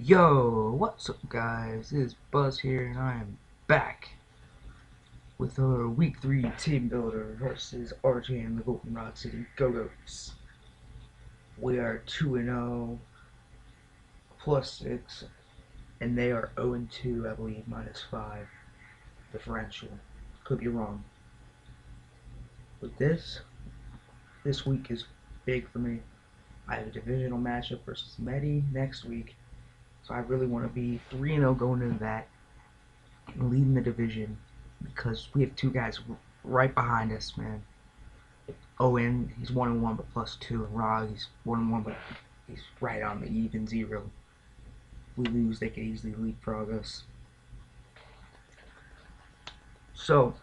Yo, what's up guys? It's Buzz here and I am back with our week 3 team builder versus RJ and the GoldenRod City Gogoats. We are 2-0 plus 6 and they are 0-2 I believe minus 5 differential. Could be wrong. But this week is big for me. I have a divisional matchup versus Medi next week. So I really want to be 3-0 going into that and leading the division because we have two guys right behind us, man. Owen, he's 1-1 but plus 2, and Rod, he's 1-1 but he's right on the even 0. If we lose, they could easily leapfrog us. So,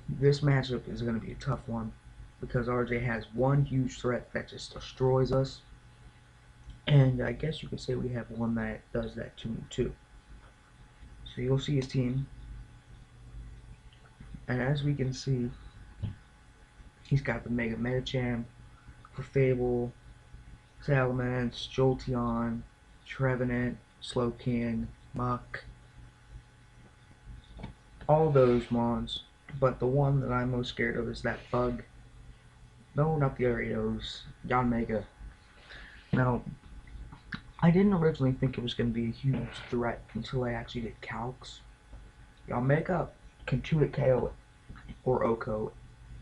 this matchup is going to be a tough one because RJ has one huge threat that just destroys us, and I guess you could say we have one that does that too. So you'll see his team, and as we can see, he's got the Mega Medicham, Fable, Salamence, Jolteon, Trevenant, Slowking, Muck, all those mons, but the one that I'm most scared of is that bug. No, not the Ariados, Yanmega. Now, I didn't originally think it was going to be a huge threat until I actually did calcs. Yanmega can 2-hit KO or OHKO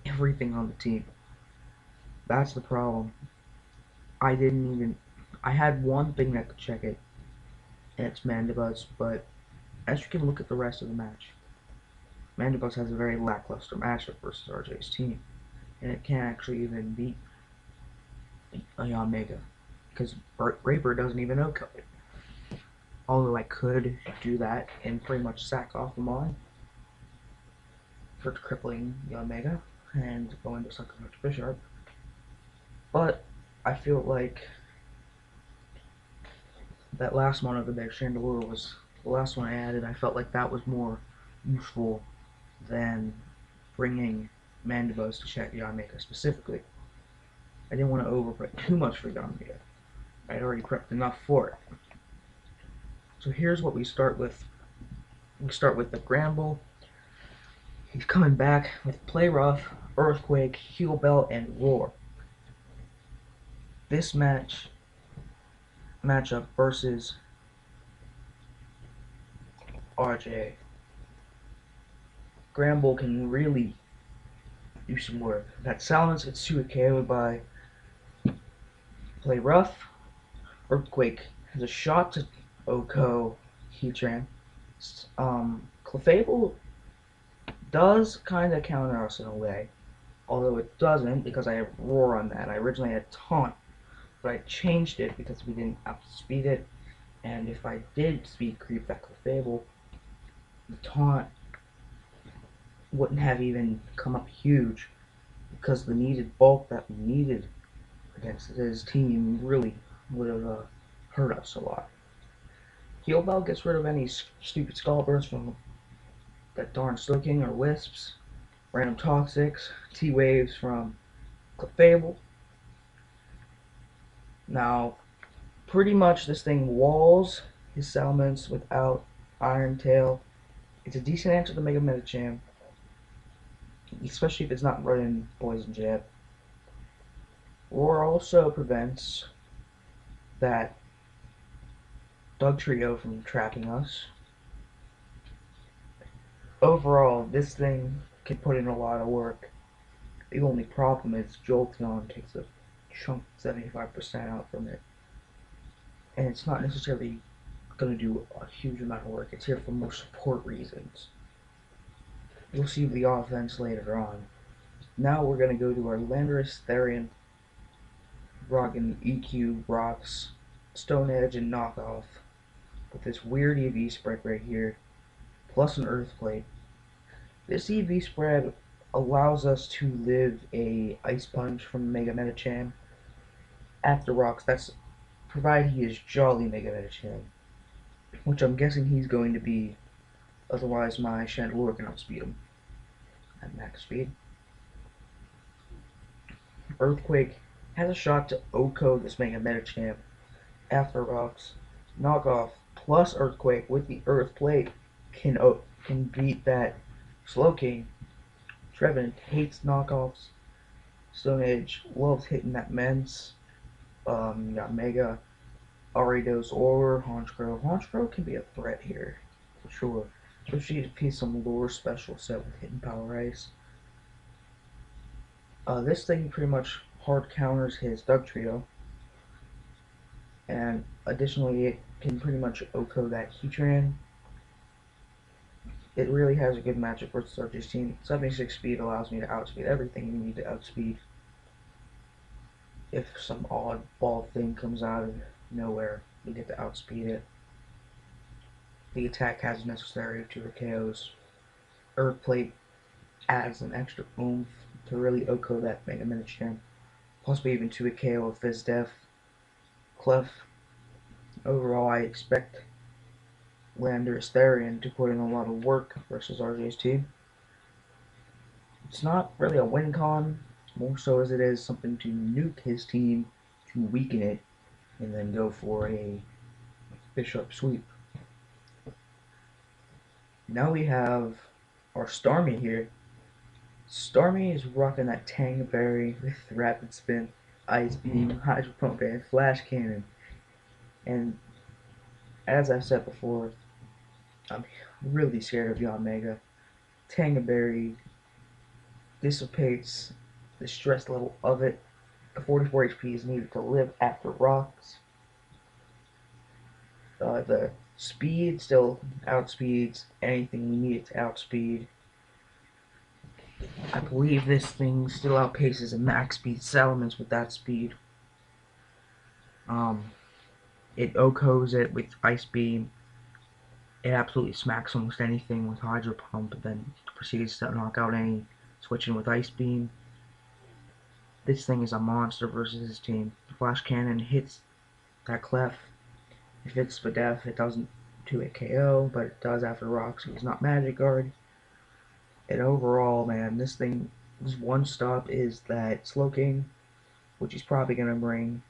everything on the team. That's the problem. I had one thing that could check it, and it's Mandibuzz, but as you can look at the rest of the match, Mandibuzz has a very lackluster matchup versus RJ's team, and it can't actually even beat a Yanmega, because Raper doesn't even OHKO it. Although I could do that and pretty much sack off the Mon for crippling Yanmega and going to Sucker Punch Bisharp, but I feel like that last Mon of the Big Chandelure was the last one I added. I felt like that was more useful than bringing Mandibuzz to check Yanmega specifically. I didn't want to overprep too much for Yanmega. I'd already prepped enough for it. So here's what we start with. We start with the Granbull. He's coming back with Play Rough, Earthquake, Heal Belt, and Roar. This matchup versus RJ. Granbull can really do some work. That Silence gets 2 KO'd by Play Rough. Earthquake has a shot to OHKO Heatran. Clefable does kind of counter us in a way, although it doesn't because I have Roar on that. I originally had Taunt, but I changed it because we didn't outspeed it, and if I did speed creep that Clefable, the Taunt wouldn't have even come up huge because the needed bulk that we needed against his team really would have hurt us a lot. Heal Bell gets rid of any stupid Skull Bursts from that darn Slowking or Wisps, random Toxics, T-Waves from Clefable. Now, pretty much this thing walls his Salamence without Iron Tail. It's a decent answer to Mega Medicham, especially if it's not running Poison Jab. Roar also prevents that Dugtrio from trapping us. Overall, this thing can put in a lot of work. The only problem is Jolteon takes a chunk 75% out from it. And it's not necessarily going to do a huge amount of work. It's here for more support reasons. You'll see the offense later on. Now we're going to go to our Landorus, Therian, rocking EQ, Rocks, Stone Edge, and Knockoff with this weird EV spread right here, plus an Earthquake. This EV spread allows us to live a Ice Punch from Mega Medicham after Rocks. That's provided he is Jolly Mega Medicham, which I'm guessing he's going to be, otherwise my Chandelure can outspeed him at max speed. Earthquake has a shot to OHKO this Mega Medicham after Rocks. knockoff plus Earthquake with the Earth Plate can beat that Slow King. Trevenant hates knockoffs. Stone Age loves hitting that Mence. You got Mega, Aridos, or Honchkrow. Honchkrow can be a threat here, for sure. Especially if he's some lure special set with Hidden Power Ice. This thing pretty much hard counters his Dugtrio. And additionally, it can pretty much OHKO that Heatran. It really has a good matchup versus our team. 76 speed allows me to outspeed everything you need to outspeed. If some oddball thing comes out of nowhere, we get to outspeed it. The attack has necessary to KOs. Earth Plate adds an extra oomph to really OHKO that Mega Medicham. Possibly even to a KO of Fizz Def. Clef. Overall, I expect Landorus Therian to put in a lot of work versus RJ's team. It's not really a win con, more so as it is something to nuke his team, to weaken it, and then go for a Bishop sweep. Now we have our Starmie here. Starmie is rocking that Tang Berry with Rapid Spin, Ice Beam, Hydro Pump, and Flash Cannon. And as I said before, I'm really scared of Yanmega. Tangaberry dissipates the stress level of it. The 44 HP is needed to live after rocks. The speed still outspeeds anything we need it to outspeed. I believe this thing still outpaces a max speed Salamence with that speed. It OHKOs it with Ice Beam. It absolutely smacks almost anything with Hydro Pump, then proceeds to knock out any switching with Ice Beam. This thing is a monster versus his team. The Flash Cannon hits that Clef. If it's Spadef, it doesn't do a KO, but it does after rock, so he's not Magic Guard. And overall, man, this thing's one stop is that Slowking, which he's probably going to bring.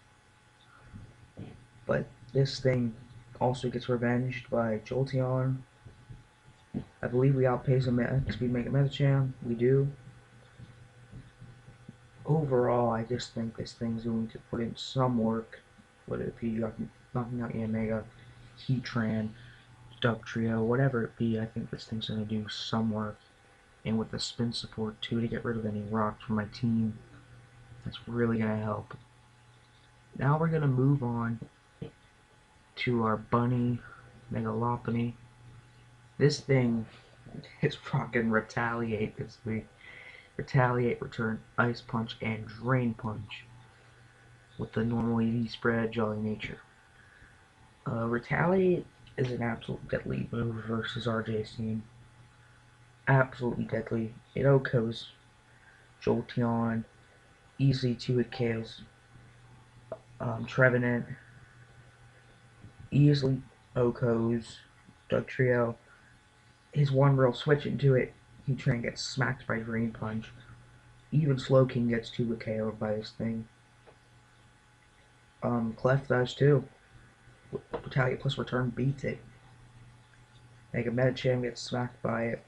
But this thing also gets revenged by Jolteon. I believe we outpace him at Speed Mega Medicham. We do. Overall, I just think this thing's going to put in some work. Whether it be knocking out Yanmega, Heatran, Dugtrio, whatever it be, I think this thing's going to do some work. And with the spin support too, to get rid of any rocks from my team, that's really going to help. Now we're going to move on to our Bunny Megalopony. This thing is rocking Retaliate this week. Retaliate, Return, Ice Punch, and Drain Punch with the normal EV spread, Jolly Nature. Retaliate is an absolute deadly move versus RJ's team. Absolutely deadly. It OHKOs Jolteon, easily 2-hit KOs Trevenant, easily OHKOs Dugtrio. His one real switch into it, Heatran gets smacked by Drain Punch. Even Slowking gets 2-hit KO'd by this thing. Clef does too. Retaliate plus Return beats it. Mega Medicham gets smacked by it.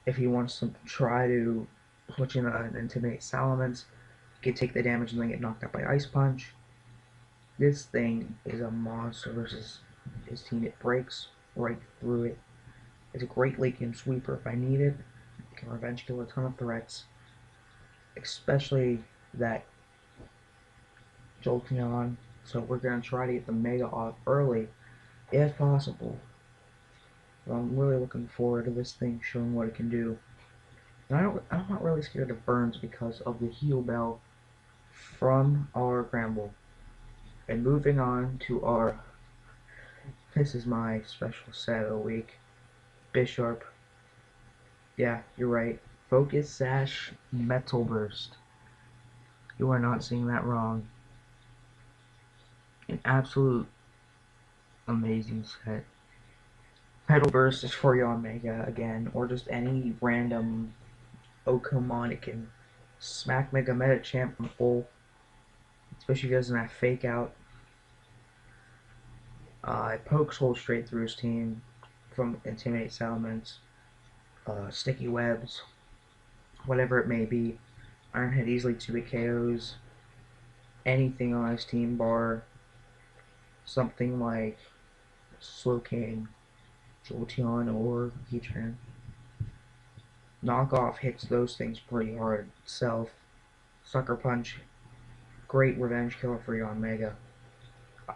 If he wants to try to switch in an Intimidate Salamence, he can take the damage and then get knocked out by Ice Punch. This thing is a monster versus his team. It breaks right through it. It's a great late game sweeper if I need it. It can revenge kill a ton of threats, especially that Jolteon. So we're going to try to get the Mega off early, if possible. But I'm really looking forward to this thing showing what it can do. And I'm not really scared of burns because of the Heal Bell from our Gramble. And moving on to our, this is my special set of the week, Bisharp. Yeah, you're right. Focus Sash Metal Burst. You are not seeing that wrong. An absolute amazing set. Metal Burst is for Yanmega again, or just any random Okomon. It can smack Mega Medicham from full, especially if he doesn't have Fake Out. It pokes holes straight through his team from Intimidate Settlements, Sticky Webs, whatever it may be. Ironhead easily 2-hit KOs anything on his team bar, something like Slowking, Jolteon, or Heatran. Knockoff hits those things pretty hard itself. Sucker Punch, great revenge killer for Yanmega.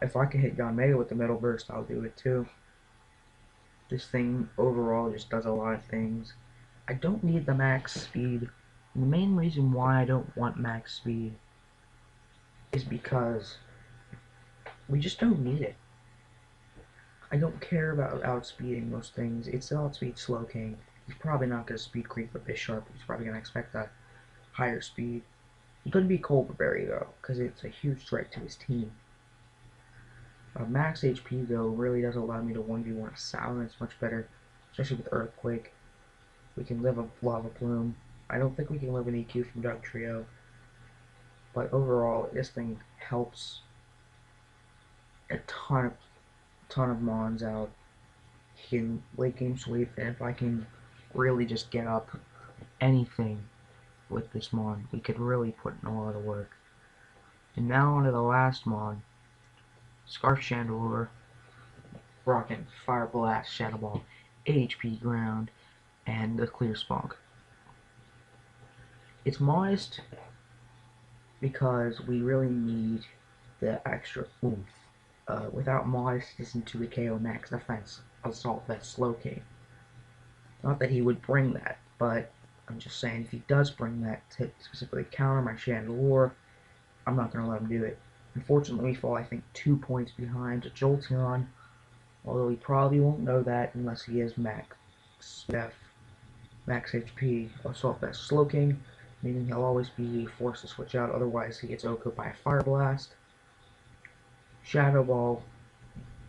If I can hit Yanmega with the Metal Burst, I'll do it too. This thing overall just does a lot of things. I don't need the max speed. And the main reason why I don't want max speed is because we just don't need it. I don't care about outspeeding most things. It's outspeed Slowking. He's probably not going to speed creep with Bisharp. He's probably going to expect a higher speed. He could be Colberberry though, because it's a huge threat to his team. Max HP though really does allow me to 1v1 Assault. It's much better, especially with Earthquake. We can live a Lava Plume. I don't think we can live an EQ from Dugtrio, but overall this thing helps a ton of Mons out. He can late game sweep, and if I can really just get up anything with this Mon, we could really put in a lot of work. And now onto the last Mon. Scarf Chandelure, rocking Fire Blast, Shadow Ball, HP Ground, and the Clear Spunk. It's modest because we really need the extra oomph. Without modest, it isn't to the KO max defense Assault Vest Slowking. Not that he would bring that, but I'm just saying if he does bring that to specifically counter my Chandelure, I'm not going to let him do it. Unfortunately, we fall, I think, 2 points behind Jolteon, although he probably won't know that unless he is max HP Assault Vest Slowking, meaning he'll always be forced to switch out, otherwise he gets OHKO'd by a Fire Blast. Shadow Ball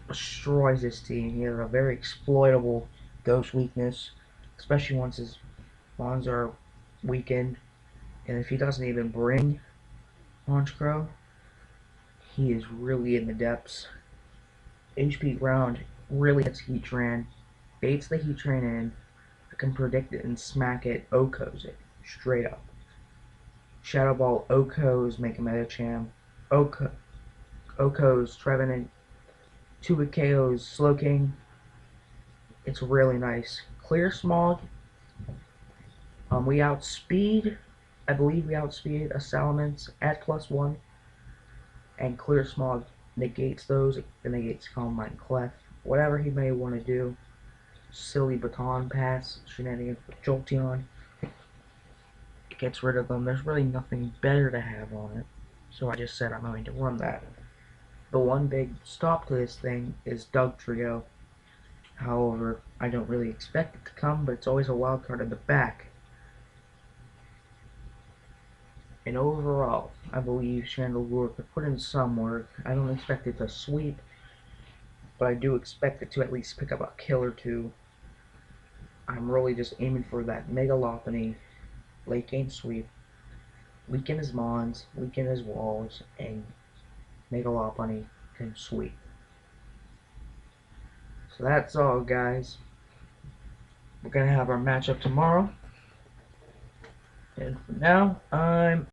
destroys his team. He has a very exploitable Ghost weakness, especially once his Mons are weakened, and if he doesn't even bring Honchkrow, he is really in the depths. HP Ground really hits Heatran, baits the Heatran in, I can predict it and smack it, OHKOs it, straight up. Shadow Ball OHKOs, make a Medicham, OHKOs Trevenant, 2-hit KOs Slowking. It's really nice. Clear Smog, we outspeed, I believe we outspeed a Salamence at +1, and Clear Smog negates those. It negates Calm Mind Clef, whatever he may want to do. Silly Baton Pass shenanigans with Jolteon. It gets rid of them. There's really nothing better to have on it, so I just said I'm going to run that. The one big stop to this thing is Dugtrio. However, I don't really expect it to come, but it's always a wild card in the back. And overall, I believe Chandelure could put in some work. I don't expect it to sweep, but I do expect it to at least pick up a kill or two. I'm really just aiming for that Mega Lopunny late game sweep, weaken his Mons, weaken his walls, and Mega Lopunny can sweep. So that's all, guys. We're gonna have our matchup tomorrow. And for now, I'm